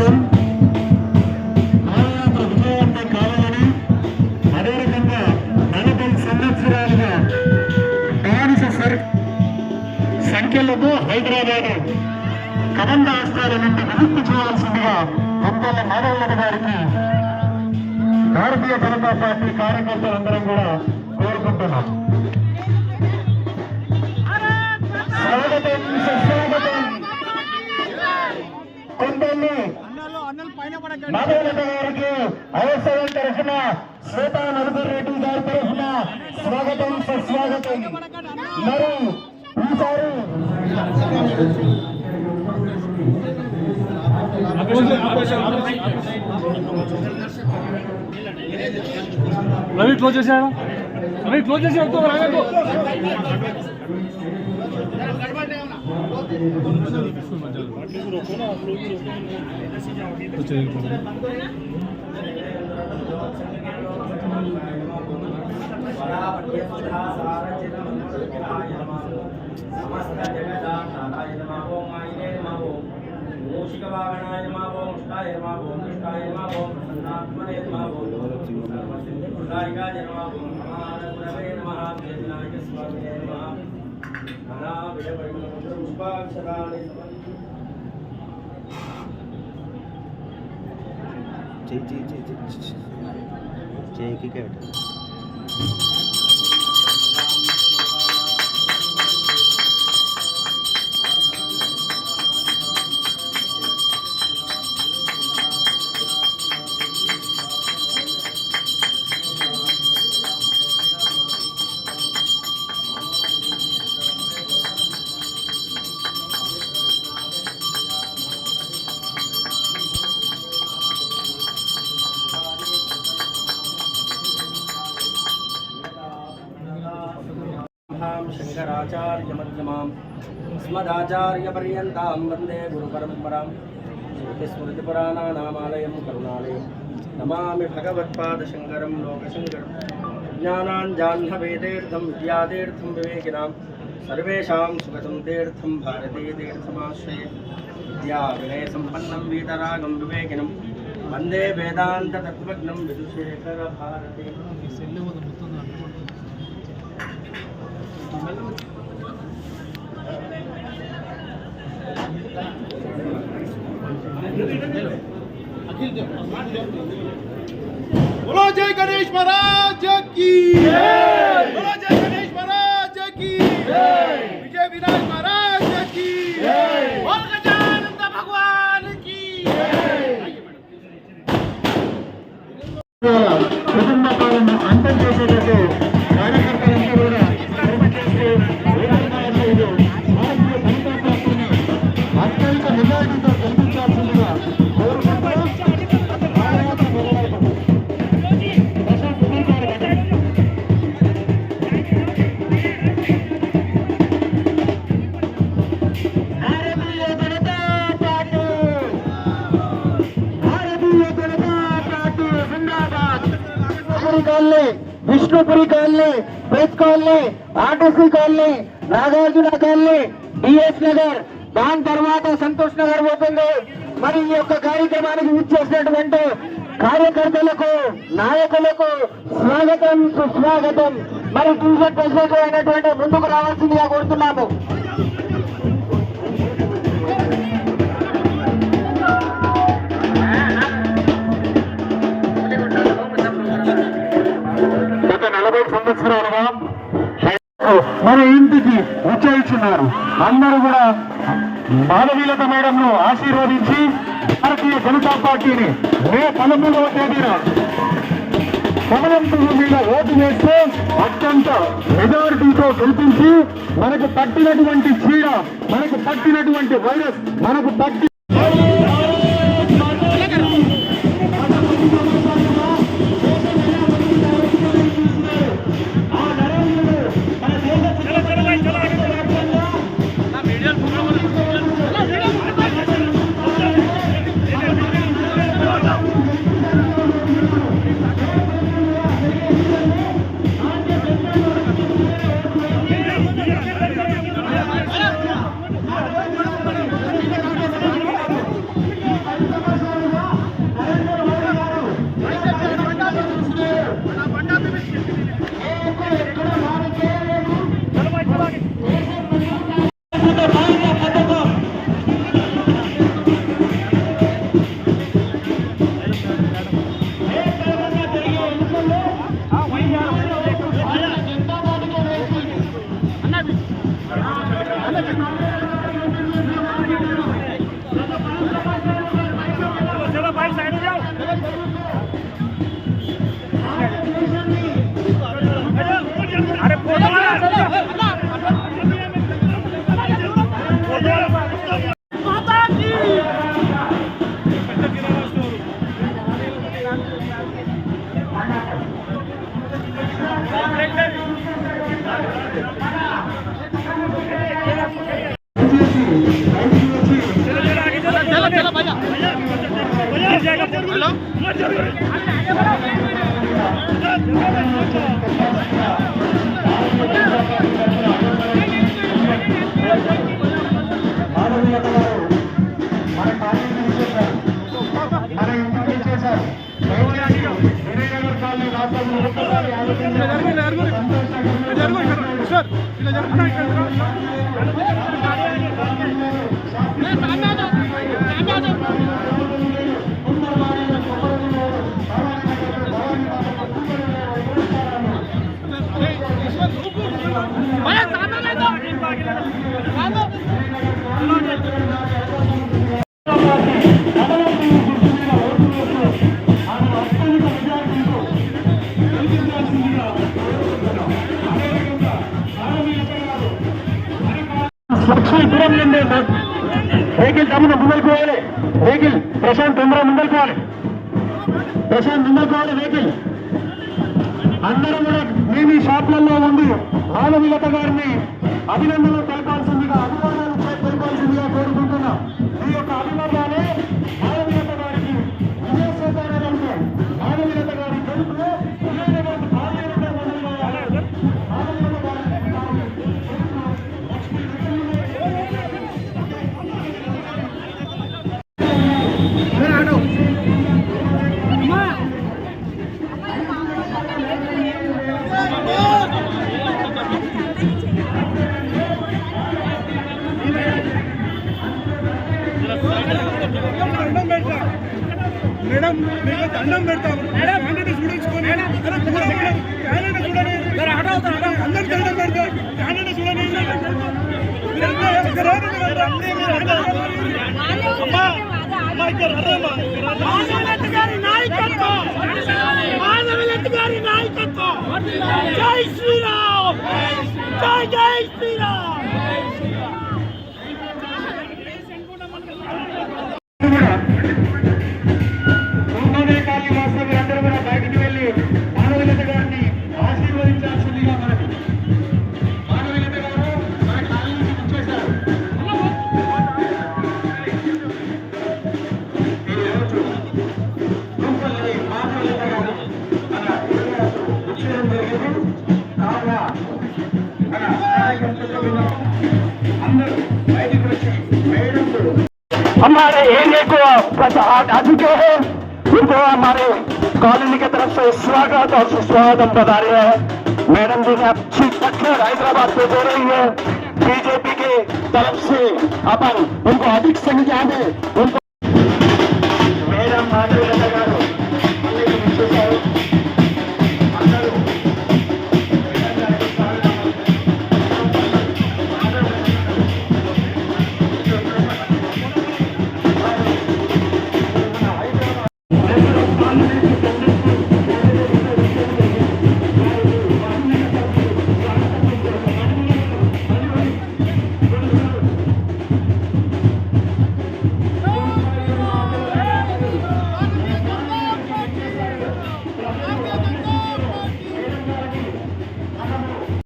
స్వాగతం. పాదయాత్ర విజయవంతం కావాలని, అదే రకంగా 40 సంవత్సరాలుగా బానిస సంఖ్యలతో హైదరాబాద్ కబంధ హస్తాల నుండి విముక్తి చేయాల్సిందిగా కొత్తల మాధవరెడ్డి గారికి భారతీయ జనతా పార్టీ కార్యకర్తలందరం కూడా కోరుకుంటున్నాం. స్వాగతం, సుస్వాగతం. కొండల్లి మాధవరెడ్డి గారికి అవసరం తరఫున శ్వేతా నరసింహారెడ్డి గారి తరఫున స్వాగతం, సుస్వాగతం. మరి ఈసారి రవి క్లోజ్ చేశాడు. రవి క్లోజ్ చేసాడు. మూషికవాహనాయ నమః, ఓం కృష్ణాయ నమః, ఓం కృష్ణాయ నమః, ఓం ప్రసన్నాత్మనే నమః, ఓం పుండరీకాయ నమః, ఓం మహానగ్రవే నమః, వేదనాయ స్వామినే నమః. నానావిధ పరిమళ పుష్పాక్షరాణి శంకరాచార్య మధ్యమాం అస్మదాచార్యపర్యంతాం వందే గురుపరంపరాం. స్మృతిపురాణానామాలయం కరుణాలయం నమామి భగవత్పాదశంకరం లోకశంకరం. జ్ఞానాంజాహ్నవేదీర్థం విద్యాతీర్థం వివేకినాం సర్వేషాం సుగతం తీర్థం భారతీతీర్థమాశ్రయే. విద్యా వినయ సంపన్నం వీతరాగం వివేకినం వందే వేదాంత తత్వజ్ఞం విదుషేఖర భారతి. बोलो जय गणेश महाराज की जय, बोलो जय गणेश महाराज की जय, विजय विनायक महाराज की जय, बोल गजानंद भगवान की जय. కుటుంబ పాలన అంతం చేసేటట్టు కార్యకర్తలందరూ కూడా కృషి చేస్తూ భారతీయ జనతా పార్టీని అత్యంత మెజారిటీతో గెలిపించాల్సిందిగా కోరుకుంటూ పాదయాత్ర మొదలవుతుంది. భారతీయ జనతా పార్టీ, భారతీయ జనతా పార్టీ జిందాబాద్. Colony, Vishnupuri colony, press colony, RTC colony, Nagarjuna colony, DS Nagar, దాని తర్వాత సంతోష్ నగర్ పోతుంది. మరి ఈ యొక్క కార్యక్రమానికి ఇచ్చేసినటువంటి కార్యకర్తలకు, నాయకులకు స్వాగతం, సుస్వాగతం. మరి టీషర్ట్ ప్రెసిడెంట్ అయినటువంటి ముందుకు రావాల్సిందిగా కోరుతున్నాము. గత 40 సంవత్సరాలుగా మన ఇంటికి ఉచ్చరించున్నారు. అందరూ కూడా మాధవీలత మేడంను ఆశీర్వదించి భారతీయ జనతా పార్టీని మే 13వ తేదీన కమలం పువ్వు మీద ఓటు వేస్తే అత్యంత మెజారిటీతో గెలిపించి మనకు పట్టినటువంటి చీడ, మనకు పట్టినటువంటి వైరస్, మనకు పట్టి మాధవీయత గారు మన పార్టీని ఇచ్చేశారు, మన ఇంటికి ఇచ్చేశారు. విజయనగర్ కాలనీ రాష్ట్రంలో ఒక్కసారి దూరం నుండి వెహికల్ తమ్ముడు ముందరికి పోవాలి. వెహికల్ ప్రశాంత్ తొందరగా ముందరికి పోవాలి. ప్రశాంత్ ముందరికి పోవాలి. వెహికల్ అందరూ కూడా మీ షాప్లలో ఉండి మాధవీలత గారిని అభినందనలు తెలపాల్సిందిగా కోరుకుంటున్నాం. ఈ యొక్క అభినందనే మాధవీలత గారికి విజయసేతారంటే మాధవీలత గారి గెలుపు విజయనగరం పార్లమెంట్ మండలిలో మాధవీలత గారి మేడం మీకు దండం పెడతాము. క్యాండిడేట్ చూడించుకొని అందరు దండం పెడతారు. క్యాండిడేట్ చూడండి. జై శ్రీరామ్, జై జై శ్రీరామ్. అందరూ కూడా బయటికి వెళ్ళి మాధవీలత గారిని ఆశీర్వదించాల్సిందిగా మనకు మాధవీలత గారు మన కాలనీ నుంచి వచ్చేశారు. ఈరోజు గుంపల్లి మాధవీలత గారు మన ఏరియాకు వచ్చేయడం జరిగింది. కావున మన కార్యకర్తలు అందరూ బయటికి వచ్చి మేడం हमारे एरिया को आ चुके हैं, उनको हमारे कॉलोनी की तरफ से स्वागत और सुस्वागत हम बता रहे हैं. मैडम जी ने अच्छी पत्थर हैदराबाद पे दे रही है. बीजेपी के तरफ से अपन उनको अधिक संख्या में उनको